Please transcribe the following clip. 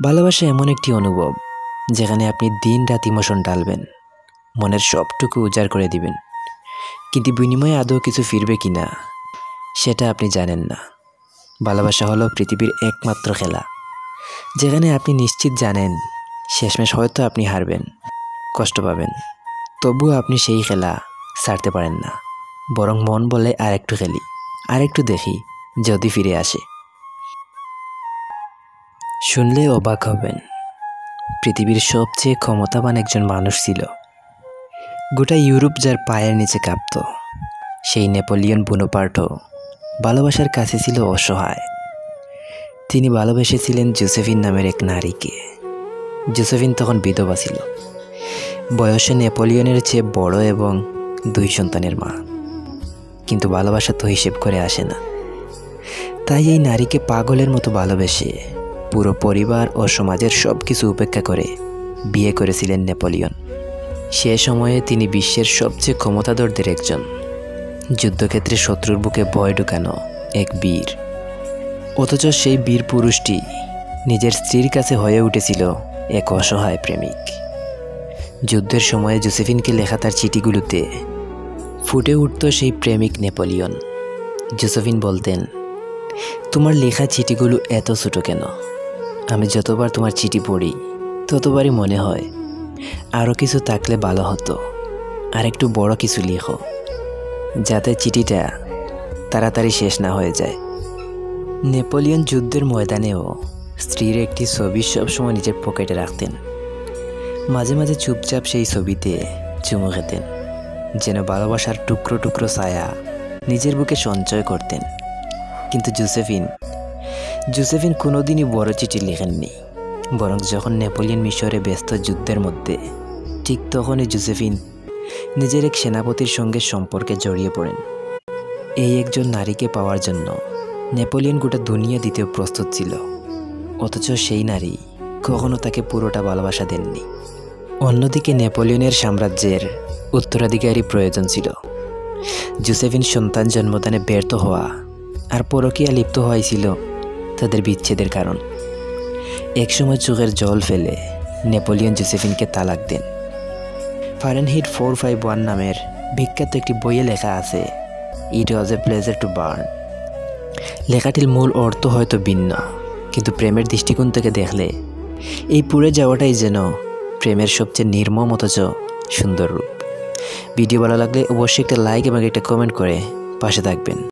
ভালোবাসা এমন একটি অনুভব যেখানে আপনি দিন রাত ইমোশন ঢালবেন, মনের সবটুকু উজাড় করে দিবেন, কিন্তু বিনিময়ে আদৌ কিছু ফিরবে কি না সেটা আপনি জানেন না। ভালোবাসা হলো পৃথিবীর একমাত্র খেলা যেখানে আপনি নিশ্চিত জানেন শেষমেশ হয়তো আপনি হারবেন, কষ্ট পাবেন, তবুও আপনি সেই খেলা ছাড়তে পারেন না, বরং মন বলে আরেকটু খেলি, আরেকটু দেখি যদি ফিরে আসে। শুনলে অবাক হবেন, পৃথিবীর সবচেয়ে ক্ষমতাবান একজন মানুষ ছিল। গোটা ইউরোপ যার পায়ের নিচে কাঁপত, সেই নেপোলিয়ন বোনাপার্টও ভালোবাসার কাছে ছিল অসহায়। তিনি ভালোবেসেছিলেন জোসেফিন নামের এক নারীকে। জোসেফিন তখন বিধবা ছিল, বয়সে নেপোলিয়নের চেয়ে বড় এবং 2 সন্তানের মা। কিন্তু ভালোবাসা তো হিসেব করে আসে না। তাই এই নারীকে পাগলের মতো ভালোবেসে পুরো পরিবার ও সমাজের সব কিছু উপেক্ষা করে বিয়ে করেছিলেন নেপোলিয়ন। সে সময়ে তিনি বিশ্বের সবচেয়ে ক্ষমতাধরদের একজন, যুদ্ধক্ষেত্রে শত্রুর বুকে ভয় ঢুকানো এক বীর। অথচ সেই বীর পুরুষটি নিজের স্ত্রীর কাছে হয়ে উঠেছিল এক অসহায় প্রেমিক। যুদ্ধের সময়ে জোসেফিনকে লেখা তার চিঠিগুলোতে ফুটে উঠত সেই প্রেমিক নেপোলিয়ন। জোসেফিন বলতেন, তোমার লেখা চিঠিগুলো এত ছোট কেন? আমি যতবার তোমার চিঠি পড়ি ততবারই মনে হয় আরও কিছু থাকলে ভালো হতো, আর একটু বড় কিছু লেখো, যাতে চিঠিটা তাড়াতাড়ি শেষ না হয়ে যায়। নেপোলিয়ন যুদ্ধের ময়দানেও স্ত্রীর একটি ছবি সবসময় নিজের পকেটে রাখতেন। মাঝে মাঝে চুপচাপ সেই ছবিতে চুমু খেতেন, যেন ভালোবাসার টুকরো টুকরো ছায়া নিজের বুকে সঞ্চয় করতেন। কিন্তু জোসেফিন কোনোদিনই বড় চিঠি লেখেননি, বরং যখন নেপোলিয়ন মিশরে ব্যস্ত যুদ্ধের মধ্যে, ঠিক তখনই জোসেফিন নিজের এক সেনাপতির সঙ্গে সম্পর্কে জড়িয়ে পড়েন। এই একজন নারীকে পাওয়ার জন্য নেপোলিয়ন গোটা দুনিয়া দিতেও প্রস্তুত ছিল, অথচ সেই নারী কখনো তাকে পুরোটা ভালোবাসা দেননি। অন্যদিকে নেপোলিয়নের সাম্রাজ্যের উত্তরাধিকারী প্রয়োজন ছিল। জোসেফিন সন্তান জন্মদানে ব্যর্থ হওয়া আর পরকীয়া লিপ্ত হওয়াই ছিল তাদের বিচ্ছেদের কারণ। একসময় চোখের জল ফেলে নেপোলিয়ন জোসেফিনকে তালাক দেন। ফারেনহিট 451 নামের বিখ্যাত একটি বইয়ে লেখা আছে, ইট ওয়াজ এ প্লেজার টু বার্ন। লেখাটির মূল অর্থ হয়তো ভিন্ন, কিন্তু প্রেমের দৃষ্টিকোণ থেকে দেখলে এই পুড়ে যাওয়াটাই যেন প্রেমের সবচেয়ে নির্মম অথচ সুন্দর রূপ। ভিডিও ভালো লাগলে অবশ্যই একটা লাইক এবং একটা কমেন্ট করে পাশে থাকবেন।